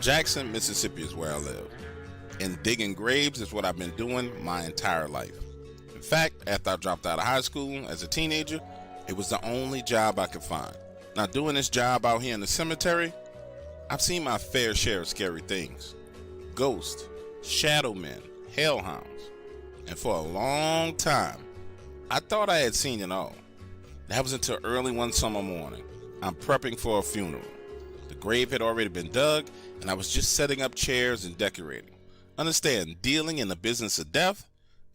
Jackson, Mississippi is where I live, and digging graves is what I've been doing my entire life. In fact, after I dropped out of high school as a teenager, it was the only job I could find. Now, doing this job out here in the cemetery, I've seen my fair share of scary things. Ghosts, shadow men, hellhounds, and for a long time, I thought I had seen it all. That was until early one summer morning. I'm prepping for a funeral. The grave had already been dug, and I was just setting up chairs and decorating. Understand, dealing in the business of death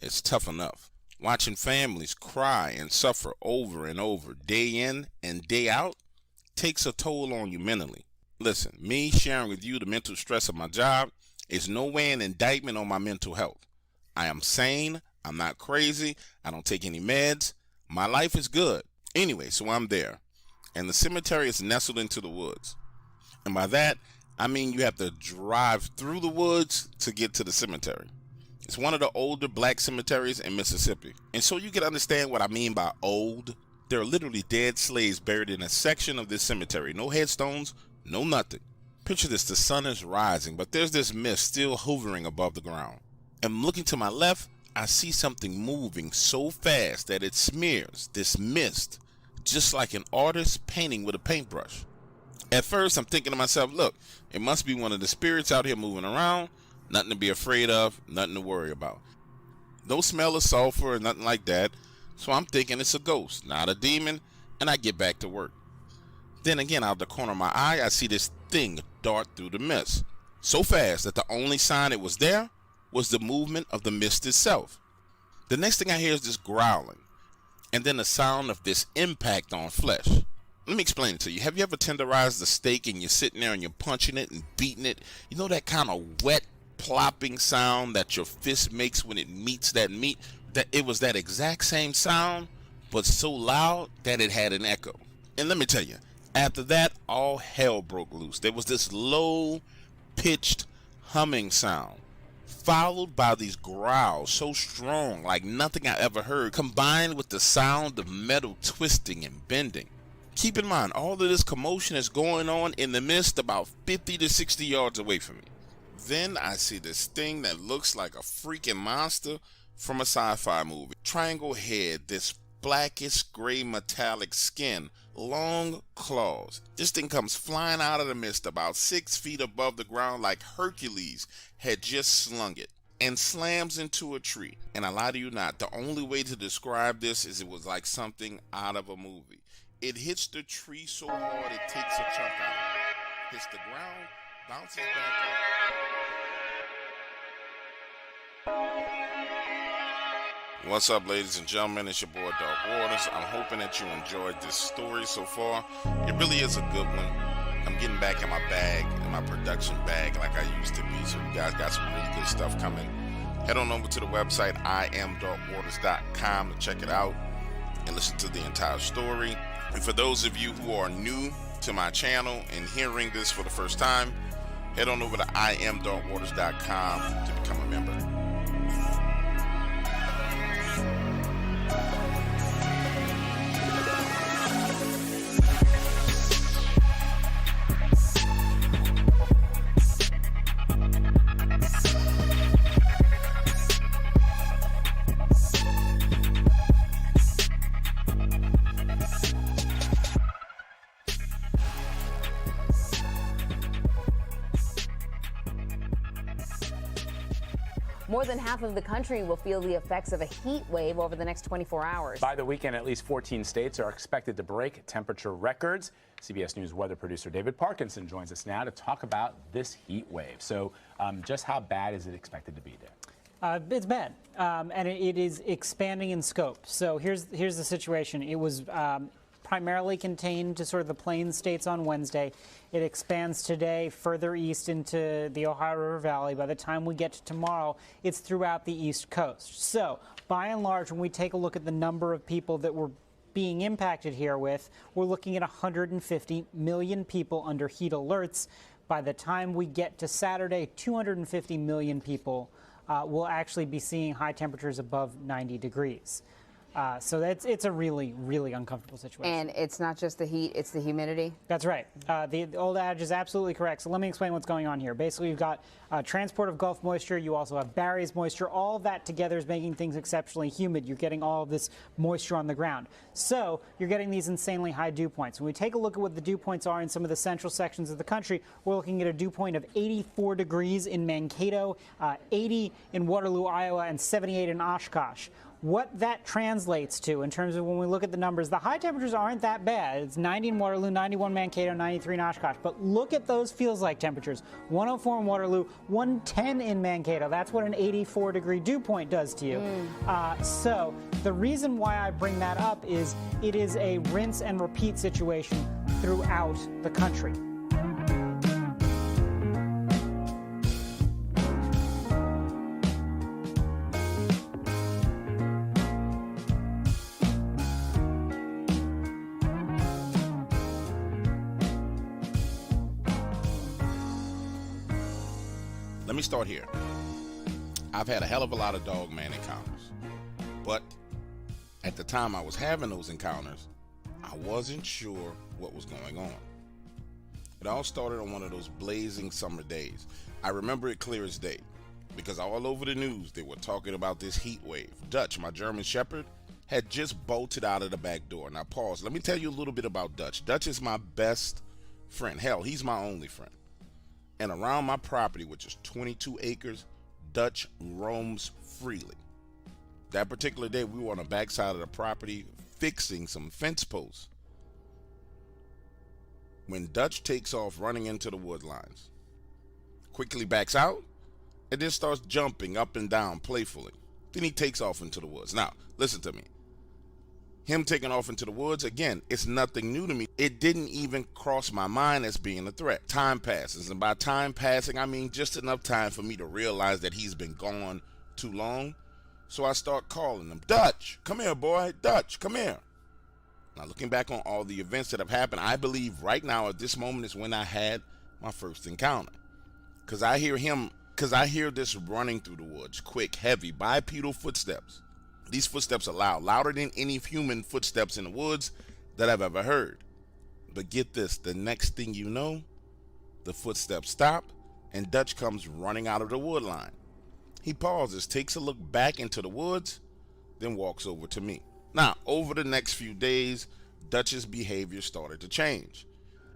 is tough enough. Watching families cry and suffer over and over, day in and day out, takes a toll on you mentally. Listen, me sharing with you the mental stress of my job is no way an indictment on my mental health. I am sane, I'm not crazy, I don't take any meds, my life is good. Anyway, so I'm there, and the cemetery is nestled into the woods. And by that, I mean you have to drive through the woods to get to the cemetery. It's one of the older black cemeteries in Mississippi. And so you can understand what I mean by old. There are literally dead slaves buried in a section of this cemetery. No headstones, no nothing. Picture this, the sun is rising, but there's this mist still hovering above the ground. And looking to my left, I see something moving so fast that it smears this mist, just like an artist painting with a paintbrush. At first, I'm thinking to myself, look, it must be one of the spirits out here moving around. Nothing to be afraid of, nothing to worry about. No smell of sulfur or nothing like that. So I'm thinking it's a ghost, not a demon, and I get back to work. Then again, out the corner of my eye, I see this thing dart through the mist. So fast that the only sign it was there was the movement of the mist itself. The next thing I hear is this growling, and then the sound of this impact on flesh. Let me explain it to you. Have you ever tenderized a steak and you're sitting there and you're punching it and beating it? You know that kind of wet, plopping sound that your fist makes when it meets that meat? That it was that exact same sound, but so loud that it had an echo. And let me tell you, after that, all hell broke loose. There was this low-pitched humming sound, followed by these growls so strong like nothing I ever heard, combined with the sound of metal twisting and bending. Keep in mind, all of this commotion is going on in the mist about 50 to 60 yards away from me. Then I see this thing that looks like a freaking monster from a sci-fi movie. Triangle head, this blackish gray metallic skin, long claws. This thing comes flying out of the mist about 6 feet above the ground like Hercules had just slung it, and slams into a tree. And I lie to you not, the only way to describe this is it was like something out of a movie. It hits the tree so hard it takes a chunk out. Hits the ground, bounces back up. What's up, ladies and gentlemen? It's your boy Dog Waters. I'm hoping that you enjoyed this story so far. It really is a good one. I'm getting back in my bag, in my production bag like I used to be, so you guys got some really good stuff coming. Head on over to the website iamdogwaters.com to check it out and listen to the entire story. And for those of you who are new to my channel and hearing this for the first time, head on over to iamdogwaters.com to become a member. More than half of the country will feel the effects of a heat wave over the next 24 hours. By the weekend, at least 14 states are expected to break temperature records. CBS News weather producer David Parkinson joins us now to talk about this heat wave. So just how bad is it expected to be there? It's bad, and it is expanding in scope. So here's the situation. It was primarily contained to sort of the plains states on Wednesday. It expands today further east into the Ohio River Valley. By the time we get to tomorrow, it's throughout the East Coast. So by and large, when we take a look at the number of people that we're being impacted here with, we're looking at 150 million people under heat alerts. By the time we get to Saturday, 250 million people will actually be seeing high temperatures above 90 degrees. So it's a really, really uncomfortable situation. And it's not just the heat, it's the humidity? That's right. The old adage is absolutely correct. So let me explain what's going on here. Basically, you've got transport of Gulf moisture. You also have Barry's moisture. All of that together is making things exceptionally humid. You're getting all of this moisture on the ground. So you're getting these insanely high dew points. When we take a look at what the dew points are in some of the central sections of the country, we're looking at a dew point of 84 degrees in Mankato, 80 in Waterloo, Iowa, and 78 in Oshkosh. What that translates to in terms of when we look at the numbers, the high temperatures aren't that bad. It's 90 in Waterloo, 91 Mankato, 93 in Oshkosh. But look at those feels like temperatures. 104 in Waterloo, 110 in Mankato. That's what an 84-degree dew point does to you. So the reason why I bring that up is it is a rinse and repeat situation throughout the country. Let me start here. I've had a hell of a lot of Dogman encounters, but at the time I was having those encounters, I wasn't sure what was going on. It all started on one of those blazing summer days. I remember it clear as day because all over the news they were talking about this heat wave. Dutch, my German Shepherd, had just bolted out of the back door. Now pause, let me tell you a little bit about Dutch. Dutch is my best friend. Hell, he's my only friend. And around my property, which is 22 acres, Dutch roams freely. That particular day, we were on the backside of the property fixing some fence posts when Dutch takes off running into the wood lines, quickly backs out, and then starts jumping up and down playfully. Then he takes off into the woods. Now, listen to me. Him taking off into the woods, again, it's nothing new to me. It didn't even cross my mind as being a threat. Time passes, and by time passing, I mean just enough time for me to realize that he's been gone too long. So I start calling him, Dutch, come here, boy. Dutch, come here. Now, looking back on all the events that have happened, I believe right now at this moment is when I had my first encounter. Because I hear this running through the woods, quick, heavy, bipedal footsteps. These footsteps are loud, louder than any human footsteps in the woods that I've ever heard. But get this, the next thing you know, the footsteps stop and Dutch comes running out of the wood line. He pauses, takes a look back into the woods, then walks over to me. Now, over the next few days, Dutch's behavior started to change.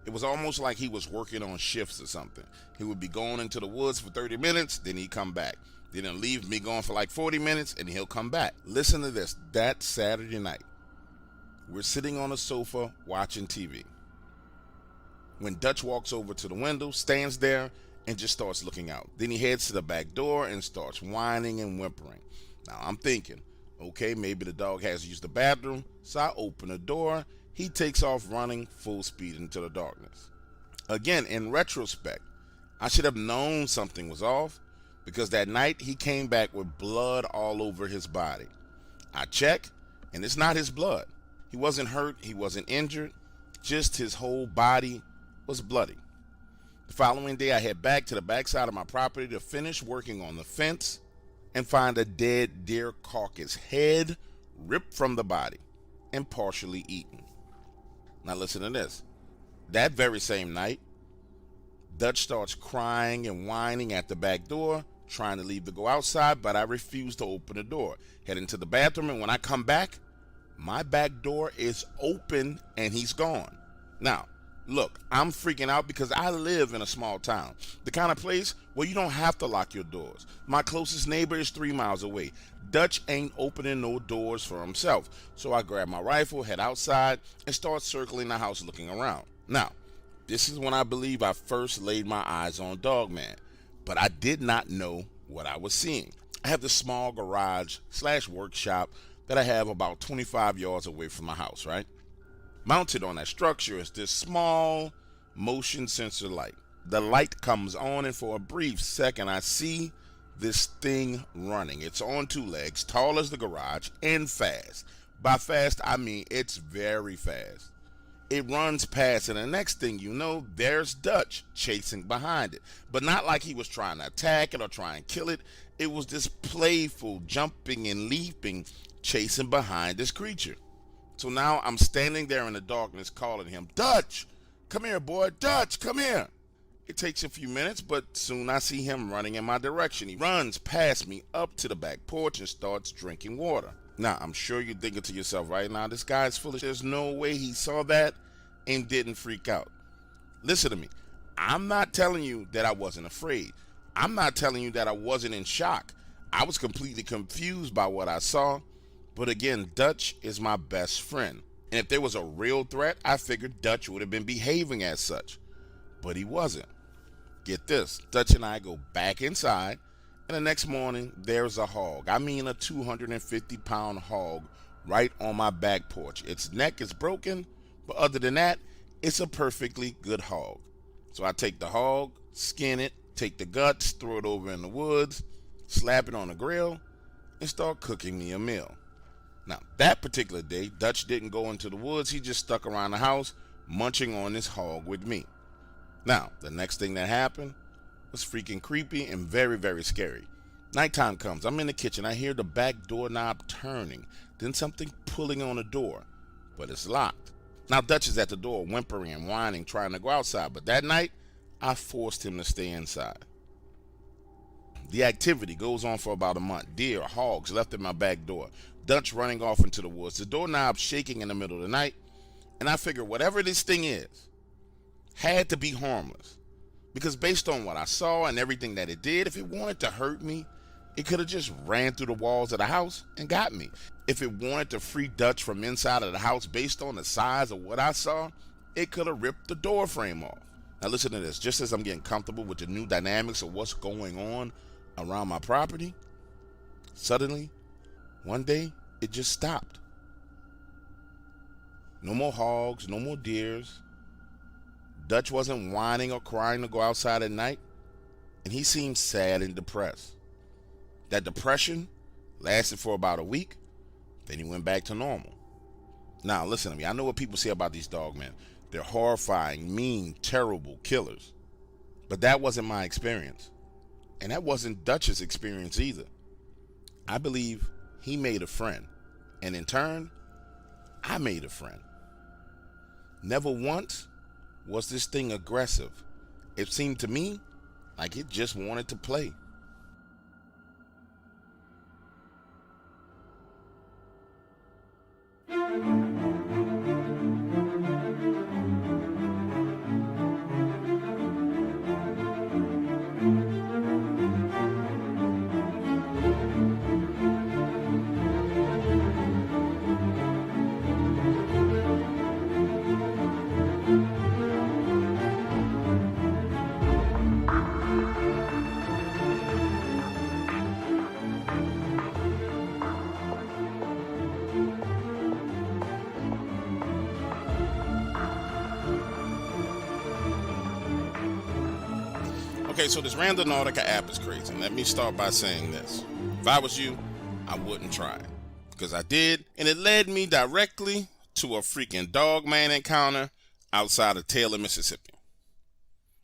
It was almost like he was working on shifts or something. He would be going into the woods for 30 minutes, then he'd come back. Then he'll leave me going for like 40 minutes and he'll come back. Listen to this. That Saturday night, we're sitting on a sofa watching TV. When Dutch walks over to the window, stands there, and just starts looking out. Then he heads to the back door and starts whining and whimpering. Now I'm thinking, okay, maybe the dog has used the bathroom. So I open the door. He takes off running full speed into the darkness. Again, in retrospect, I should have known something was off, because that night he came back with blood all over his body. I check, and it's not his blood. He wasn't hurt, he wasn't injured, just his whole body was bloody. The following day I head back to the backside of my property to finish working on the fence and find a dead deer carcass, head ripped from the body and partially eaten. Now listen to this. That very same night, Dutch starts crying and whining at the back door, trying to leave to go outside, but I refuse to open the door. Head into the bathroom, and when I come back, my back door is open and he's gone. Now, look, I'm freaking out because I live in a small town, the kind of place where you don't have to lock your doors. My closest neighbor is 3 miles away. Dutch ain't opening no doors for himself. So I grab my rifle, head outside, and start circling the house looking around. Now, this is when I believe I first laid my eyes on Dogman, but I did not know what I was seeing. I have this small garage/workshop that I have about 25 yards away from my house, right? Mounted on that structure is this small motion sensor light. The light comes on, and for a brief second, I see this thing running. It's on 2 legs, tall as the garage, and fast. By fast, I mean it's very fast. It runs past, and the next thing you know, there's Dutch chasing behind it. But not like he was trying to attack it or try and kill it. It was this playful jumping and leaping, chasing behind this creature. So now I'm standing there in the darkness calling him, Dutch, come here, boy, Dutch, come here. It takes a few minutes, but soon I see him running in my direction. He runs past me up to the back porch and starts drinking water. Now, I'm sure you're thinking to yourself right now, this guy's foolish. There's no way he saw that and didn't freak out. Listen to me. I'm not telling you that I wasn't afraid. I'm not telling you that I wasn't in shock. I was completely confused by what I saw. But again, Dutch is my best friend. And if there was a real threat, I figured Dutch would have been behaving as such. But he wasn't. Get this, Dutch and I go back inside, and the next morning, there's a hog. I mean a 250-pound hog right on my back porch. Its neck is broken, but other than that, it's a perfectly good hog. So I take the hog, skin it, take the guts, throw it over in the woods, slap it on the grill, and start cooking me a meal. Now, that particular day, Dutch didn't go into the woods. He just stuck around the house, munching on this hog with me. Now, the next thing that happened was freaking creepy and very, very scary. Nighttime comes. I'm in the kitchen. I hear the back doorknob turning, then something pulling on the door, but it's locked. Now, Dutch is at the door, whimpering and whining, trying to go outside, but that night, I forced him to stay inside. The activity goes on for about a month. Deer, hogs left at my back door, Dutch running off into the woods, the doorknob shaking in the middle of the night, and I figured whatever this thing is, had to be harmless. Because based on what I saw and everything that it did, if it wanted to hurt me, it could have just ran through the walls of the house and got me. If it wanted to free Dutch from inside of the house based on the size of what I saw, it could have ripped the door frame off. Now listen to this. Just as I'm getting comfortable with the new dynamics of what's going on around my property, suddenly, one day, it just stopped. No more hogs, no more deers. Dutch wasn't whining or crying to go outside at night, and he seemed sad and depressed. That depression lasted for about a week, then he went back to normal. Now, listen to me. I know what people say about these dogmen. They're horrifying, mean, terrible killers. But that wasn't my experience. And that wasn't Dutch's experience either. I believe he made a friend. And in turn, I made a friend. Never once was this thing aggressive. It seemed to me like it just wanted to play. Okay, so this Randonautica app is crazy. Let me start by saying this. If I was you, I wouldn't try it. Because I did, and it led me directly to a freaking Dogman encounter outside of Taylor, Mississippi.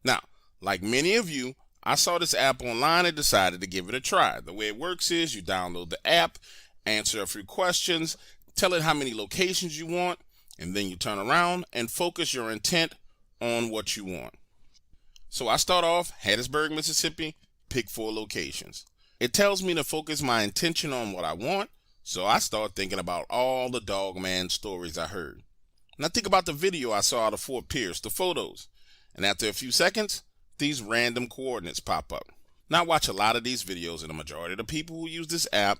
Now, like many of you, I saw this app online and decided to give it a try. The way it works is you download the app, answer a few questions, tell it how many locations you want, and then you turn around and focus your intent on what you want. So I start off Hattiesburg, Mississippi, pick 4 locations. It tells me to focus my intention on what I want, so I start thinking about all the Dogman stories I heard. And I think about the video I saw out of Fort Pierce, the photos. And after a few seconds, these random coordinates pop up. Now I watch a lot of these videos, and the majority of the people who use this app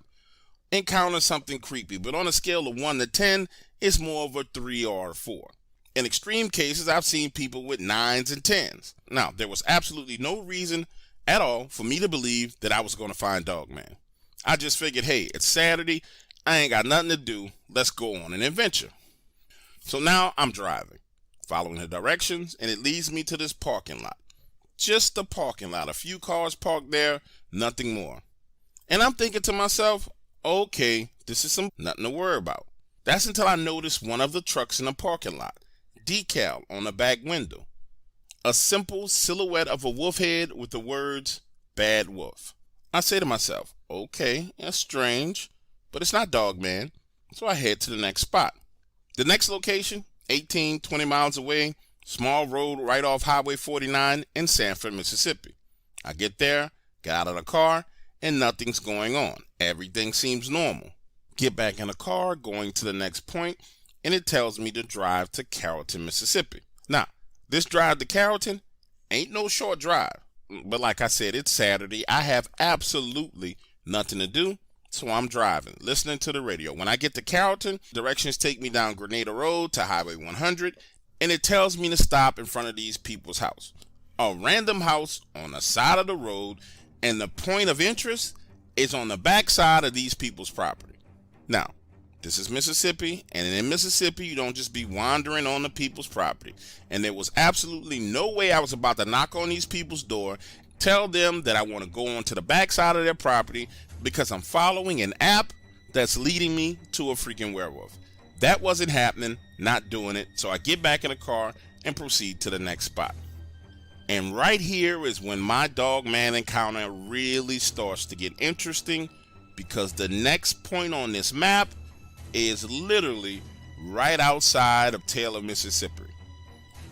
encounter something creepy, but on a scale of 1 to 10, it's more of a 3 or a 4. In extreme cases, I've seen people with 9s and 10s. Now, there was absolutely no reason at all for me to believe that I was going to find Dogman. I just figured, hey, it's Saturday, I ain't got nothing to do, let's go on an adventure. So now I'm driving, following the directions, and it leads me to this parking lot. Just a parking lot, a few cars parked there, nothing more. And I'm thinking to myself, okay, this is nothing to worry about. That's until I notice one of the trucks in the parking lot. Decal on the back window. A simple silhouette of a wolf head with the words, "Bad Wolf." I say to myself, okay, that's strange, but it's not Dogman, so I head to the next spot. The next location, 18, 20 miles away, small road right off Highway 49 in Sanford, Mississippi. I get there, get out of the car, and nothing's going on. Everything seems normal. Get back in the car, going to the next point, and it tells me to drive to Carrollton, Mississippi. Now, this drive to Carrollton ain't no short drive, but like I said, it's Saturday. I have absolutely nothing to do, so I'm driving, listening to the radio. When I get to Carrollton, directions take me down Grenada Road to Highway 100, and it tells me to stop in front of these people's house. A random house on the side of the road, and the point of interest is on the back side of these people's property. Now, this is Mississippi, and in Mississippi, you don't just be wandering on the people's property. And there was absolutely no way I was about to knock on these people's door, tell them that I want to go onto the backside of their property because I'm following an app that's leading me to a freaking werewolf. That wasn't happening, not doing it, so I get back in the car and proceed to the next spot. And right here is when my Dogman encounter really starts to get interesting, because the next point on this map is literally right outside of Taylor, Mississippi.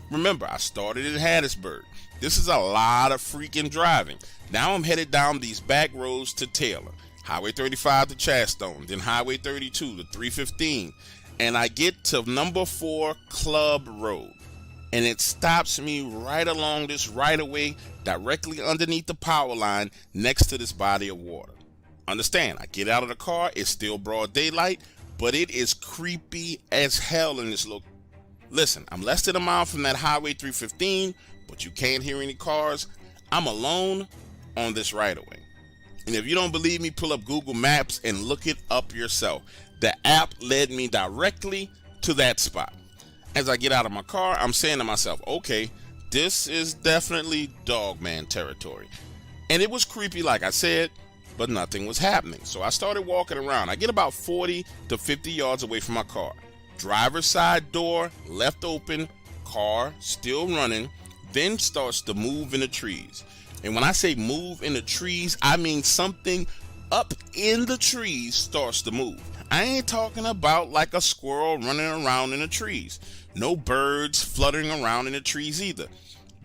Remember, I started in Hattiesburg. This is a lot of freaking driving. Now I'm headed down these back roads to Taylor, Highway 35 to Chadstone, then Highway 32 to 315, and I get to number 4 Club Road. And it stops me right along this right-of-way directly underneath the power line next to this body of water. Understand, I get out of the car, it's still broad daylight, but it is creepy as hell in this look. Listen, I'm less than a mile from that Highway 315, but you can't hear any cars. I'm alone on this right-of-way. And if you don't believe me, pull up Google Maps and look it up yourself. The app led me directly to that spot. As I get out of my car, I'm saying to myself, okay, this is definitely Dogman territory. And it was creepy, like I said, but nothing was happening. So I started walking around. I get about 40 to 50 yards away from my car. Driver's side door left open, car still running, then starts to move in the trees. And when I say move in the trees, I mean something up in the trees starts to move. I ain't talking about like a squirrel running around in the trees. No birds fluttering around in the trees either.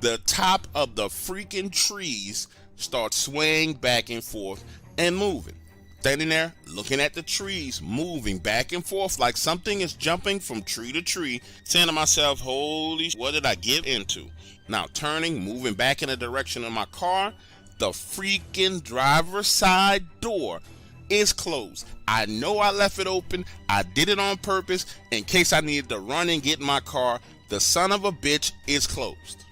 The top of the freaking trees starts swaying back and forth and moving. Standing there looking at the trees moving back and forth like something is jumping from tree to tree, saying to myself, holy, what did I get into? Now turning, moving back in the direction of my car, the freaking driver's side door is closed. I know I left it open. I did it on purpose in case I needed to run and get in my car. The son of a bitch is closed.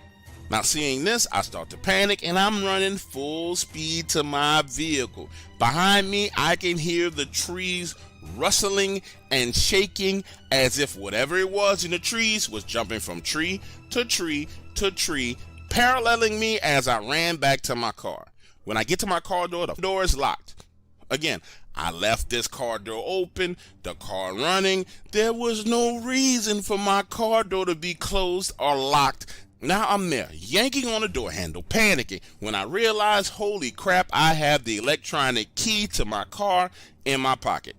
Now seeing this, I start to panic and I'm running full speed to my vehicle. Behind me, I can hear the trees rustling and shaking as if whatever it was in the trees was jumping from tree to tree to tree, paralleling me as I ran back to my car. When I get to my car door, the door is locked. Again, I left this car door open, the car running. There was no reason for my car door to be closed or locked. Now I'm there, yanking on the door handle, panicking, when I realize, holy crap, I have the electronic key to my car in my pocket.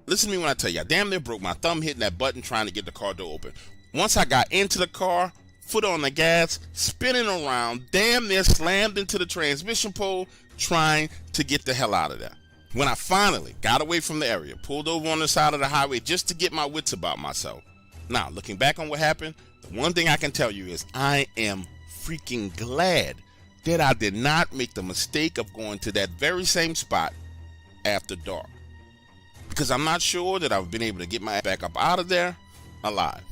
Listen to me when I tell you, I damn near broke my thumb hitting that button trying to get the car door open. Once I got into the car, foot on the gas, spinning around, damn near slammed into the transmission pole, trying to get the hell out of there. When I finally got away from the area, pulled over on the side of the highway just to get my wits about myself. Now, looking back on what happened, the one thing I can tell you is I am freaking glad that I did not make the mistake of going to that very same spot after dark. Because I'm not sure that I've been able to get my back up out of there alive.